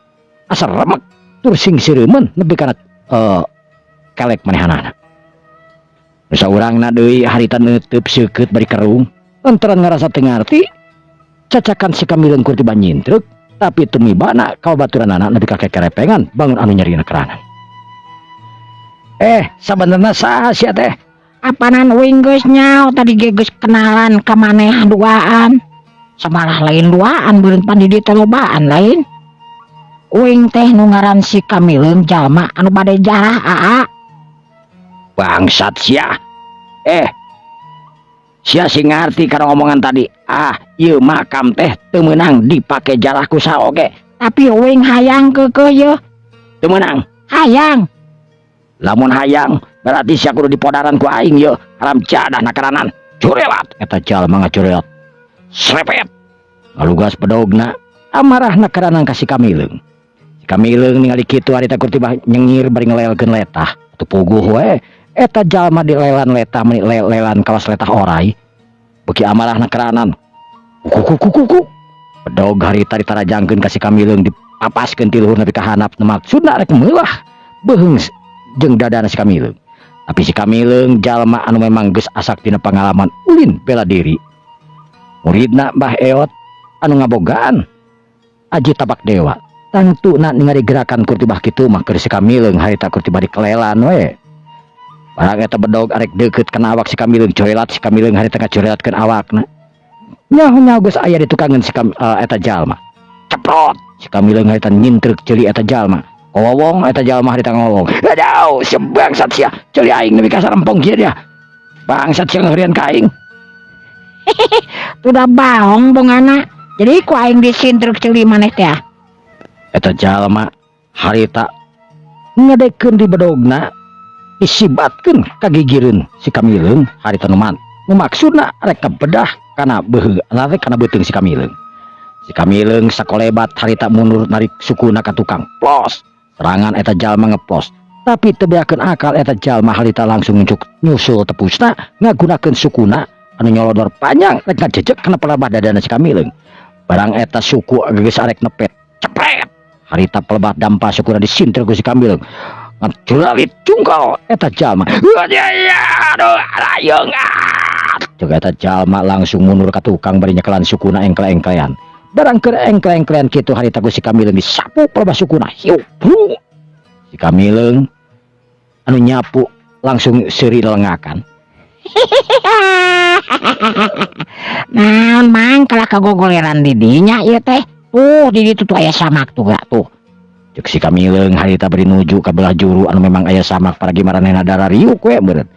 asa remek tur sing sireumeun nepi kana kelek manehanana. Saurangna deui harita neuteub seukeut bari kerung lantaran ngarasa teu ngarti cacakan si Kamileung kur tiba nyintrek tapi tumibana kabaturanana nepi ka kekerepengan bangun anu nyarina keranan. Sabenerna saha sia teh? Apanan uing geus nyaho tadi ge geus kenalan ka maneh duaan. Samalah lain duaan beureun pan di dieu teh lobaan lain. Uing teh nu ngaran si Kamileung jalma anu bade jarah aa. Bangsat sia. Sia sing ngarti kana ngomongan tadi. Ieu makam teh teu meunang dipake jarah ku saha oge. Tapi uing hayang keukeuh yeuh. Teu meunang. Hayang. Lamun hayang berarti sia kudu dipodaran ku aing yeuh. Haram jadah nakaranan. Curelat eta jalma ngacurelat. Srepet. Ngalugas pedogna amarah nakaranan ka si Kamileung. Si Kamileung ningali kitu harita kur tiba nyengir bari ngelelkeun letah. Teu puguh we. Eta jalma dilelan letah meni lelan kawas letah orai. Beuki amarah nakaranan. Kuku. Bedog harita ditarajangkeun ka si Kamileung dipapaskeun ti luhur nepi ka handap maksudna rek meulah beheung jeung dadana si Kamileung. Tapi si Kamileung jalma anu memang geus asak tina pangalaman ulin bela diri. Muridna Mbah Eot anu ngabogaan Aji Tabak Dewa tangtuna ningali gerakan kurtibah kitu mah keur si Kamileung harita kurtibah dikelelan we. Barang eta bedog arek deukeut kana awak si Kamileung corelat si Kamileung harita ngacorelatkeun awakna. Nyaho geus aya di tukangan si eta jalma. Ceprot si Kamileung harita nyintrek ceuli eta jalma. Ngowong eta jalma harita ngowong. Aduh, si bangsat sia, ceuli aing nepi ka sarempong kieu dia. Bangsat sia ngeureun ka aing. Udah baong bongana. Jadi ku aing disintrek ceuli maneh teh. Eta jalma harita ngedekeun di bedogna isibatkeun kagigireun si Kamileung harita nu maksudna rek bedah kana beuheung rek kana beuteung si Kamileung. Si Kamileung sakolebat harita mundur narik sukuna ka tukang plos. Serangan eta jalma ngeplos. Tapi teu beakeun akal eta jalma harita langsung nyusul tepusna ngagunakeun sukuna anu nyolodor panjang rek ngajejek kana pelebah dadana si Kamileung. Barang eta suku geus arek nepet. Cepret. Harita pelebah dampa sukuna disinter ku si Kamileung. Ngacuralit cungkal eta jalma. Aduh, rayong. Juga eta jalma langsung mundur ka tukang bari nyekelan sukuna engkel-engklean. Barang keur engkel-engklean kitu harita ku si Kamileung disapu pelebah sukuna. Hiu, bru. Si Kamileung anu nyapu langsung seuri lengakan. Naon mang kalah kagogoleran di dinya ieu teh. Tuh di ditu tuh aya samak tuh gak tuh. Cek si Kamileung harita beri nuju ka belah juru anu memang aya samak paragi maranehna dara riuk we beureut.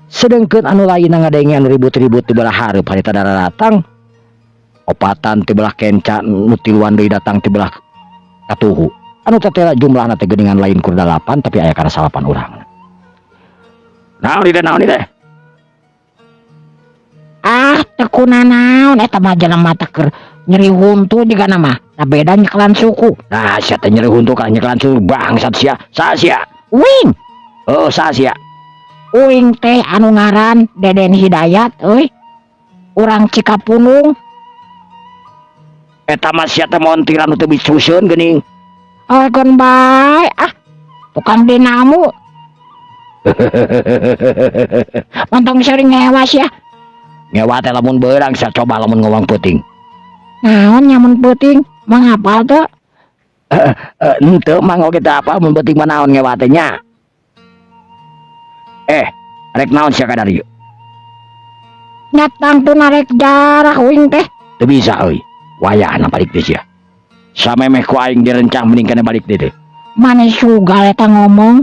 Sedengkeun anu lain ngadenge anu ribut-ribut di belah hareup harita dara datang. Opatan ti belah kenca nu tiluan deui datang ti belah katuhu. Anu tetela jumlahna teh geuningan lain kur 8 tapi aya kana 8 urang. Naon ieu teh? Ah, tekuna naon eta mah jelema teh keur nyeri huntu juga nama. Da beda nyekelan suku. Nah, sia teh nyeri huntu ka nyekelan suku bangsat sia. Sa sia? Wing. Oh, sa sia? Uing teh anu ngaran Deden Hidayat euy. Urang Cikapunung. Eta mah sia teh montir anu teu bicuseun geuning. Alkeun bae tukang dinamu. Mantong sering ngewas ya. Ngewa teh lamun beurang sia coba lamun ngomong peuting. Naon nyamun peuting? Mangapal teh? Henteu mang oge teh apa mun peuting mah naon ngewa teh nya. Rek naon sia kadari? Nyatang teu narek jarah uing teh. Teu bisa euy. Wayahna balik deui sia. Samemeh ku aing direncang mending kana balik deui teh. Mane sugal eta ngomong?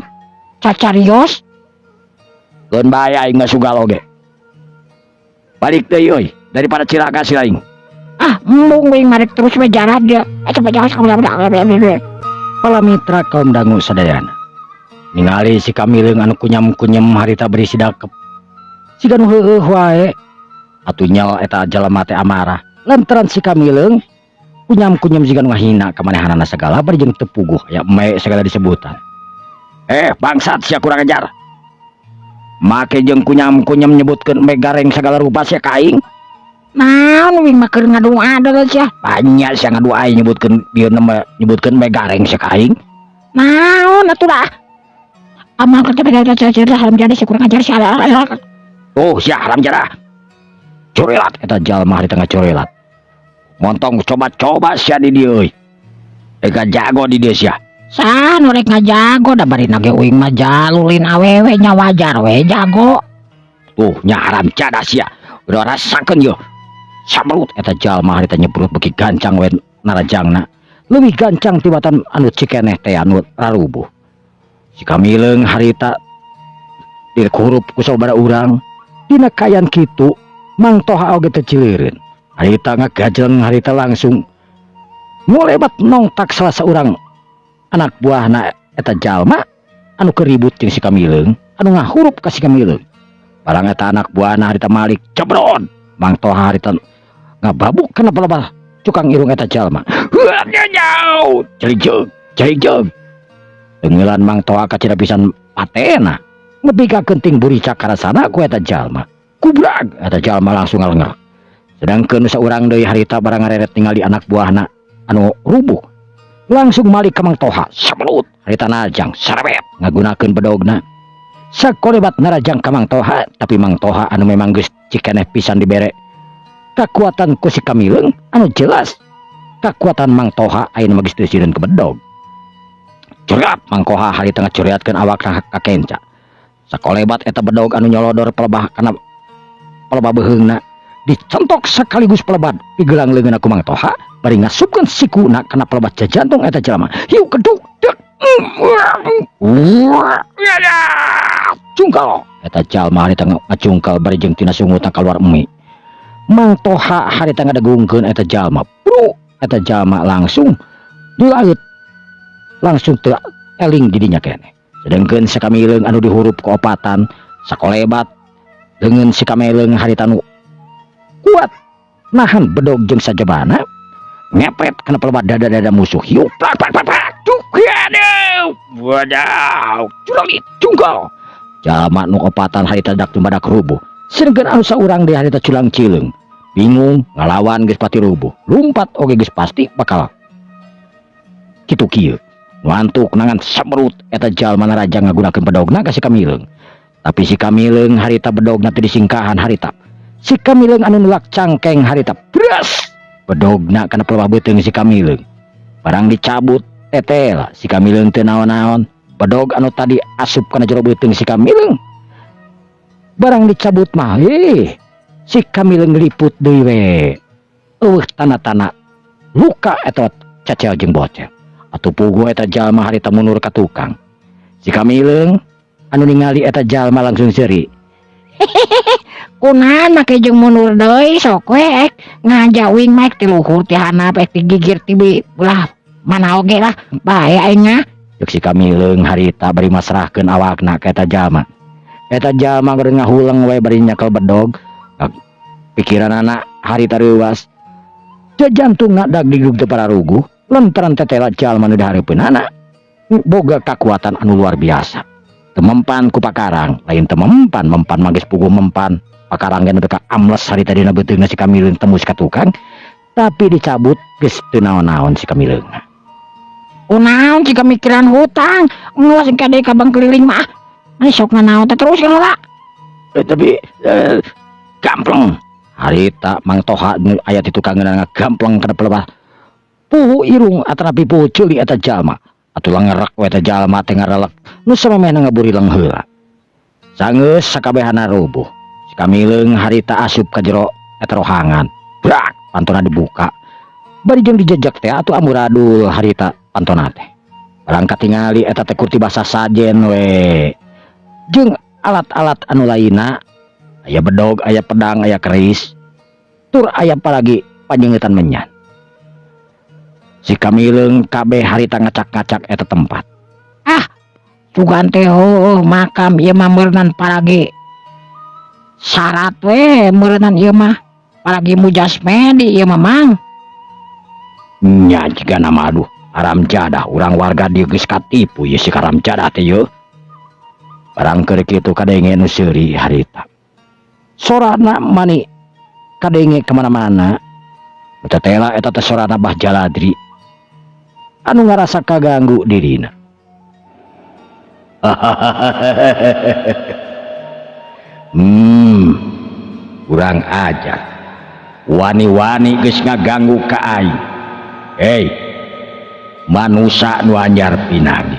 Cacarios? Keun bae aing mah sugal oge. Balik deui euy, daripada cilaka si aing. Embung wing marek terus we jarah dia. Cepet jangan Para mitra kaum dangu sadayana. Ningali si Kamileung anu kunyam-kunyem harita beri sidakep. Siga nu heueuh wae. Atunya eta jalema teh amarah. Lantaran si Kamileung kunyam-kunyem jiga nu ngahina ka manehanana sagala bari jeung teu puguh aya me segala disebutan. Bangsat sia kurang ajar. Make jeung kunyam-kunyem nyebutkeun me gareng segala rupa sia ka aing. Naon wing mah keur ngadua deuleuh sia. Banyak sia ngadua aing nyebutkeun bieu nama nyebutkeun me gareng sia ka aing. Naon atuh dah. Amal kerja beda cerita haram jadi sia kurang ajar sia. Oh sia haram jarah. Corelat eta jalma di tengah corelat. Montong coba-coba sia di dieu euy. Ega jago di dieu sia. Sah nu rek ngajago da bari nage uing mah jalulin awewe nya wajar we jago. Tuh nya haram cadas sia. Udah rasakeun yo. Sabrut eta jalma harita nyebrut beki gancang we narajangna. Leuwih gancang tibatan anu cikeneh teh anu rarubuh. Si Kamileung harita dikurup ku sababaraha urang. Dina kayan kitu Mang Toha oge teu cileureun. Harita ngagajeng harita langsung ngolebat nongtak salah seorang anak buahna eta jalma anu keribut jeung si Kamileung anu ngahurup ka si Kamileung. Barang eta anak buahna harita malik cebrot. Mang Toha harita ngababuk kana pelebah cukang irung eta jalma. Jauh, cerijeg. Tenggelan Mang Toha kacida pisan patena. Nepi ka kenting buri cakarasana ku eta jalma. Kubrag eta jalma langsung ngalenger. Sedangkan seorang dari harita barang ngareret ningali anak buahna anu rubuh langsung malik ke Mang Toha sabelut harita najang sarebet ngagunakeun bedogna sakolebat narajang ka Mang Toha, tapi Mang Toha anu memang geus cikeneh pisan dibere kakuatan ku si Kamileung anu jelas kakuatan Mang Toha ayeuna geus teu sireun ke bedog. Cerat Mang Toha harita ngacuriatkeun awakna ka kenca sakolebat eta bedog anu nyolodor pelebah kana pelebah beheungna dicontok sekaligus pelebat pigelang leungeun ku Mang Toha bari ngasupkeun sikuna kana pelebat jantung eta jelema. Hiu keduk dek cungkal eta jalma harita ngacungkal bari jeung tina sungutna kaluar emi. Mang Toha harita ngadegungkeun eta jalma. Bro, eta jalma langsung dilaut langsung teu eling di dinya keneh. Sedengkeun si Kamileung anu dihurup ku opatan sakolebat dengan si Kamileung harita nu kuat nahan bedog jeung sajabana ngepet kana pelebat dada-dada musuh. Hiu plak plak plak plak aduh wadaw curalit cunggal jalma nu opatan harita dak tumbadak rubuh. Sedengkeun anu saurang di harita culang cileung bingung ngalawan geus pati rubuh lumpat oge geus pasti bakal kitu kieu. Ngantuk nangan samerut eta jalma narajang ngagunakeun bedogna ka si Kamileung, tapi si Kamileung harita bedogna teu disingkahan harita. Si Kamileung anu nulak cangkeng harita bras bedogna kana pelebah beuteung si Kamileung barang dicabut tetela si Kamileung teu naon-naon. Bedog anu tadi asup kana jero beuteung si Kamileung barang dicabut mah si Kamileung liput deui we tana-tana luka eta cacel jeung bocel atuh puguh eta jalma harita mundur ka tukang. Si Kamileung anu ningali eta jalma langsung seuri. Kunaon make jeung mundur deui sok we ngajawing make ti luhur ti handap ti gigir ti belah mana oge lah bae aing mah. Cek si Kamileung harita bari masrahkeun awakna ka eta jalma. Eta jalma keur ngahuleung we bari nyakel bedog. Pikiranna harita reuwas. Jantungna dag digdug teu pararuguh lantaran tetela jalma nu dihareupeunana boga kakuatan anu luar biasa. Temempan ku pakarang lain temempan mempan mah geus puguh mempan pakarang geus teu amles harita dina beuteungna si Kamileung tembus ka tukang tapi dicabut geus teu naon-naon si Kamileung. Kunaon jika mikiran hutang ngeus kade ka bang keliling mah ai sok nganaon teh terus heula. Tapi gampleng harita Mang Toha aya ti tukang ngagampleng kana pelebah puhu irung atrapi puhu ceuli eta jalma atuh langerak we eta jalma teh ngarelek nu samemehna ngaburileung heula. Sangeus sakabehana rubuh si Kamileung harita asup ka jero eta rohangan brak pantona dibuka bari jeung dijejak teh atuh amburadul harita pantona teh barang katingali eta teh kurti basa sajen we jeung alat-alat anu lainna aya bedog aya pedang aya keris tur aya apalagi panjengetan menyan. Si Kamileung kabeh harita ngacak-ngacak eta tempat. Sugan teh makam ieu mah meureunan paragi syarat we meureunan ieu mah paragi mujasmedi ieu mah Mang. Nya jiga nama aduh haram jadah urang warga dieu geus katipu ieu si haram jadah teh yeuh. Barang keur kitu kadenge nu seuri harita. Sorana mani kadenge kemana-mana. Tetela eta teh sorana Bah Jaladri anu ngarasa kaganggu dirina. Kurang ajar wani-wani geus ngaganggu ka aing. Hei manusia nu anyar pinagi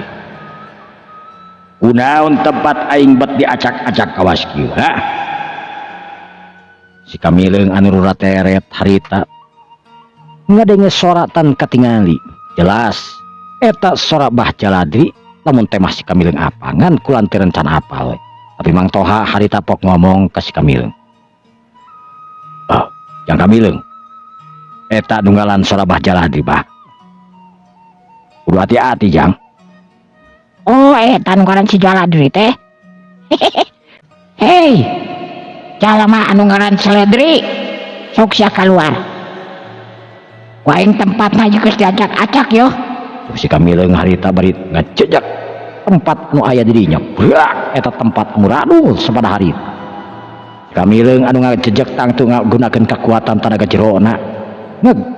kunaon tempat aing bet diacak-acak kawas kieu ha. Si Kamileung anu rurateret harita ngadenge soratan katingali jelas eta sora Bah Jaladri lamun teh si Kamileung apangan kulantaran can apal we. Tapi Mang Toha harita pok ngomong ka si Kamileung. Jang Kamileung eta nunggalan sora Bah Jaladri bah. Kudu hati-hati jang. Eta nunggalan si Jaladri teh. Hei jalma anu ngaran Seledri sok sia keluar. Ku aing tempatna geus diacak-acak yo. Si Kamileung harita bari ngajejak tempat anu aya di dinya. Brak eta tempat anu radul sapada harita. Kamileung anu ngajejek tangtu ngagunakeun kekuatan tenaga jerona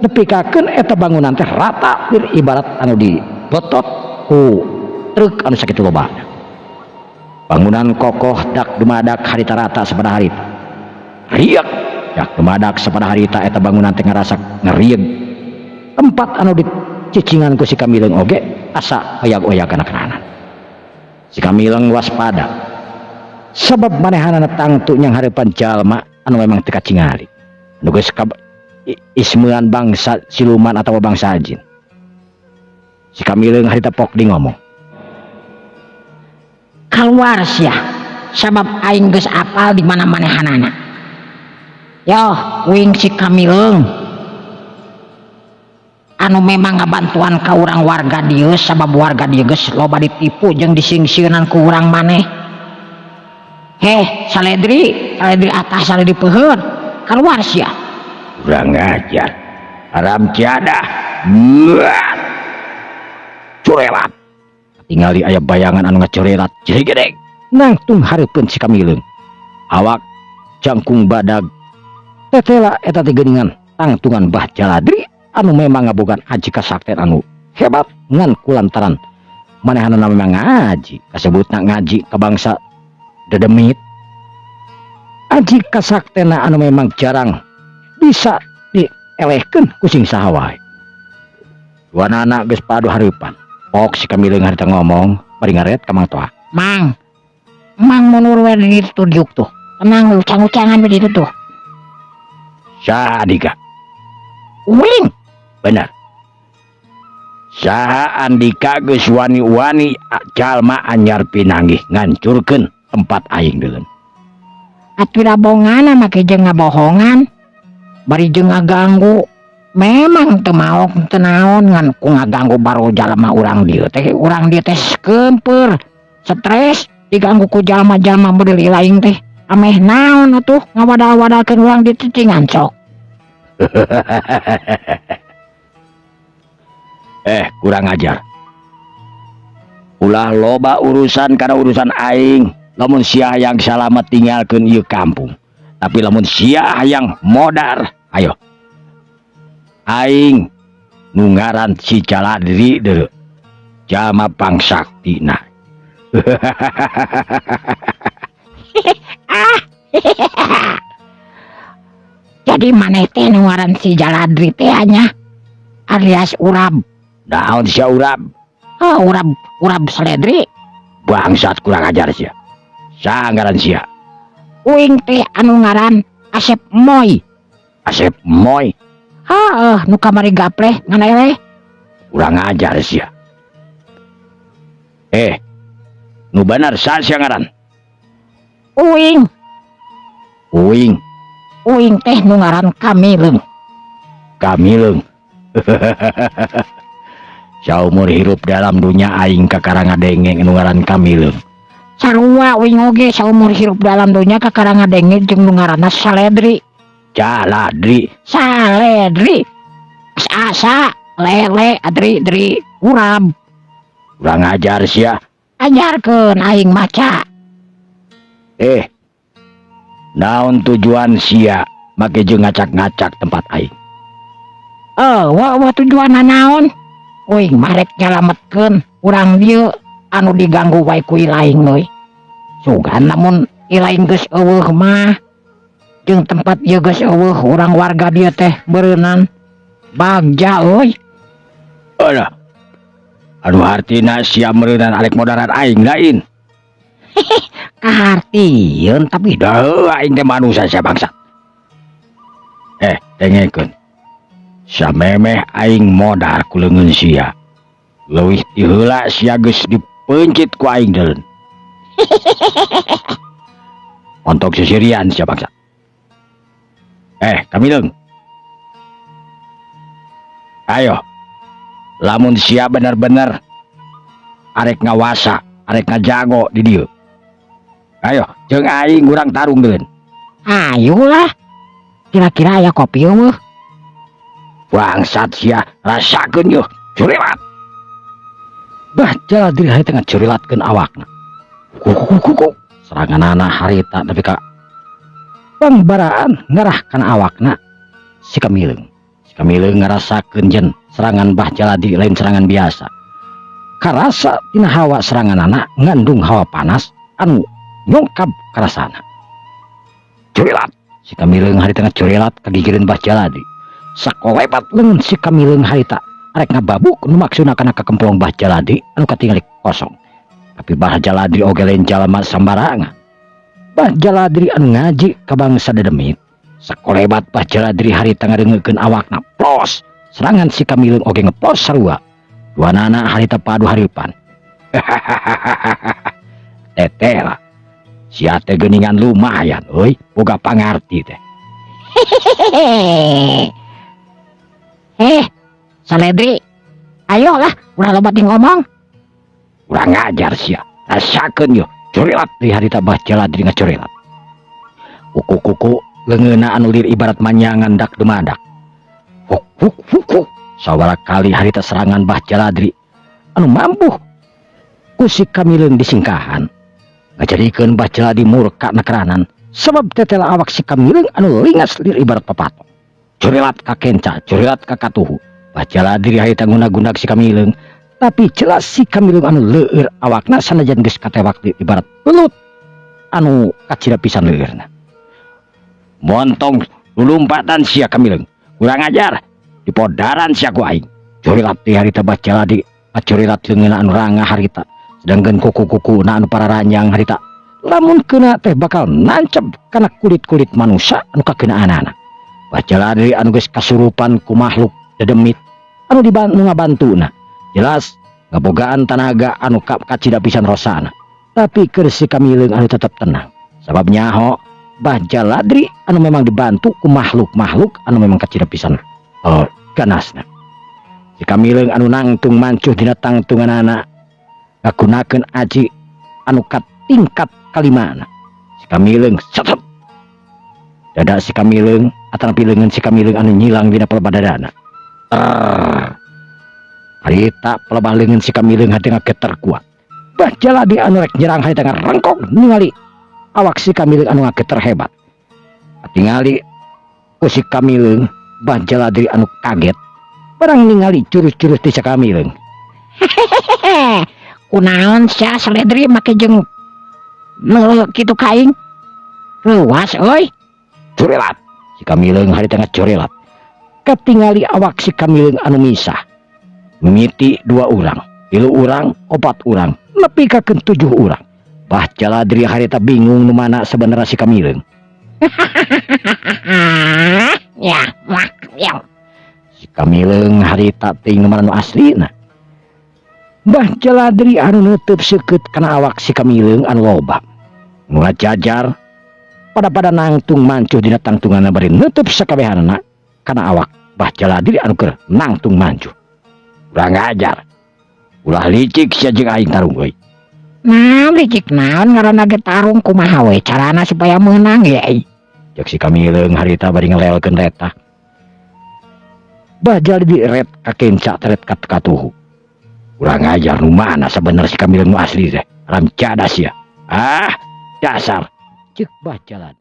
nepikakeun eta bangunan teh rata ibarat anu dibotot ku truk anu sakitu loba. Bangunan kokoh dak dumadak harita rata sapada harita. Riek dak dumadak sapada harita eta bangunan teh ngarasa ngerieg. Tempat anu dicicingan ku si Kamileung oge asa oyag-oyagan kanan. Si Kamileung waspada. Sebab manehanana tangtu nyang hareupan jalma anu memang teu kacingali. Nu geus ismeuan bangsa siluman atau bangsa jin. Si Kamileung harita pok di ngomong. Keluar sia, sabab aing geus apal di mana manehanana. Yo, wing si Kamileung. Anu memang ngabantuan ka urang warga dieu sabab warga dieu geus loba ditipu jeung disingsieunan ku urang maneh. Heh, saledri atas saledri peuheun. Keluar sia. Kurang ajar. Haram ciadah. Curelat. Tingali aya bayangan anu ngacorelat jeregedeg nangtung hareupeun si Kamileung. Awak jangkung badag. Tetela eta teh geuningan tangtungan Bah Jaladri anu memang ngabogan aji kasakten anu hebat ngan kulantaran manehanana memang ngaji kasebutna ngaji ka bangsa dedemit. Aji kasaktena anu memang jarang bisa dielehkeun ku sing saha wae. Duanana geus padu hareupan. Pok si Kamileung harita ngomong bari ngaret ka Mang Toa. Mang mundur we di ditu diuk tuh. Tenang lucang-lucangan we ditu tuh. Saha Andika? Uling. Bener. Saha Andika geus wani-wani jalma anyar pinanggih ngancurkeun tempat aing deulun. Atuh da bohongan make jeung ngabohongan. Bari jeung ngaganggu. Memang teu maok teu naon ngan ku ngaganggu baru jalma urang dieu teh. Urang dieu teh keumpeur, stres diganggu ku jalma-jalma model lain teh. Ameh naon atuh ngawadah-wadahkeun urang dieu cicingan sok. Kurang ajar. Ulah loba urusan karena urusan aing. Lamun sia yang salamet tinggalkeun ieu kampung. Tapi lamun sia yang modar, ayo. Aing nu ngaran si Jaladri deureu. Jalma pangsaktina. Jadi maneh teh nu ngaran si Jaladri teh nya alias Urab. Naon sia Urab? Oh, Urab Saledri. Bangsat kurang ajar sia. Saha ngaran sia? Uing teh anu ngaran Asep Moy. Asep Moy. Heuh, nu kamari gapleh ngan eleh. Kurang ajar sia. Nu bener saha sia ngaran? Uing. Uing teh nu ngaran Kamileung. Kamileung. Saumur hirup dalam dunia aing kakaranga dengeng nu ngaran Kamileung. Sarua uing oge saumur hirup dalam dunia kakaranga dengeng jeung nu ngaranna Saledri. Jaladri. Saledri. Asa lele adri Urab. Kurang ajar sia. Ajarkeun aing maca. Naon tujuan sia make jeung ngacak-ngacak tempat aing? Wa tujuanna naon? Uing marek nyalametkeun urang dieu anu diganggu wae ku ilaing euy. Sugan namun ilaing geus eueuh mah jeung tempat ieu geus eueuh urang warga dieu teh beureunan bagja euy. Anu hartina sia meureunan arek modaran aing lain. Kahartieun tapi Dah aing teh manusia sia bangsat. Dengekeun. Samemeh aing modar ku leungeun sia. Leuwih ti heula sia geus dipencit ku aing deulun. Ontok sisirian sia bangsat. Kamileung. Ayo. Lamun sia bener-bener arek ngawasa, arek ngajago di dieu. Ayo, jeung aing urang tarung deun. Ayolah. Kira-kira aya kopi eueuh. Bangsat sia, rasakeun yeuh, curelat. Bah Jaladri hari tengah curelatkeun awakna. Kuku. Seranganana harita tapi ka pangbaraan ngarah kana awakna si Kamileung. Si Kamileung ngarasakeun jen serangan Bah Jaladi lain serangan biasa. Karasa tina hawa serangan anak ngandung hawa panas anu nyongkap karasana. Curilat si Kamileung harita ngacurilat kagigireun Bah Jaladi. Sakolebat leungeun si Kamileung harita arek ngababuk nu maksudna kana kakempong Bah Jaladi anu katingali kosong. Tapi Bah Jaladi oge lain jalma sambarangan. Bah Jaladi anu ngaji ka bangsa dedemit. Sakolebat Bah Jaladi harita ngadengekeun awakna plos. Serangan si Kamileung oge ngeplos sarua. Duanana harita padu haripan. Tetela. Sia teh geuningan lumayan euy, boga pangarti teh. Saledri. Ayolah, udah loba ting ngomong. Urang ngajar sia. Rasakeun yo, curilat di harita Bah Jaladi ngacurilat. Kuku-kuku leungeunna anu lir ibarat manyangan dak demadak. Huk huk huk huk. Sawara kali harita serangan Bah Jaladi anu mampu ku si Kamileung disingkahan ngajadikeun Bah Jaladi murka nakeranan sabab tetela awak si Kamileung anu lingas lir ibarat papatok. Curilat ka kenca, curilat ka katuhu. Bah Jaladi harita nguna-gunag si Kamileung, tapi jelas si Kamileung anu leueur awakna sanajan geus katewak lir ibarat belut anu kacida pisan leueurna. Montong lulumpatan sia Kamileung, kurang ajar. Di podaran sia ku aing. Curilat di harita Bah Jaladi, curilat leungeunna anu rangah harita. Sedangkan kuku-kuku na anu pararanjang harita. Lamun keuna teh bakal nancep kana kulit-kulit manusia anu kakeunaan. Bah Jaladi anu geus kasurupan ku makhluk dedemit anu dibantu ngabantuna. Jelas ngabogaan tanaga anu kacida pisan rosana. Tapi keur si Kamileung anu tetep tenang. Sabab nyaho Bah Jaladi anu memang dibantu ku makhluk-makhluk anu memang kacida pisan ganasna. Si Kamileung anu nangtung mancuh dina tangtunganana ngagunakeun aji anu katingkat kalimana. Si Kamileung setet. Dada si Kamileung atanapi leungeun si Kamileung anu nyilang dina pelebadadana. Harita pelebah leungeun si Kamileung hati ngageter kuat. Bah Jaladi anu rek nyerang harita ngarengkok ningali awak si Kamileung anu ngageter hebat. Tingali ku si Kamileung Bah Jaladi anu kaget barang ningali jurus-jurus ti si Kamileung. Kunaon sia Saledri make jeung kitu kaing. Luas euy. Curilat si Kamileung harita ngacurilat. Katingali awak si Kamileung anu misah. Mimiti 2 urang, 3 urang, 4 urang, nepi ka 7 urang. Bah Jaladi harita bingung nu mana sebenarnya si Kamileung. Ya. Si Kamileung harita ting nu mana nu aslina. Bah Jaladi anu neuteub seukeut kana awak si Kamileung anu loba. Nu ngajajar pada nangtung mancuh dina tangtunganna bari neuteub sakabehanna kana awak Bah Jaladi anu keur nangtung mancuh. Urang ngajar. Ulah licik sia jeung aing tarung euy. Nah, licik naon ngaranna ge tarung kumaha we carana supaya meunang ya. Cek si Kamileung harita bari ngelelkeun retah. Bah Jaladi ret ka kenca teret ka katuhu. Urang ngajar nu mana sabener si Kamileung nu asli teh. Ram cadas ya. Dasar cek Bah Jaladi.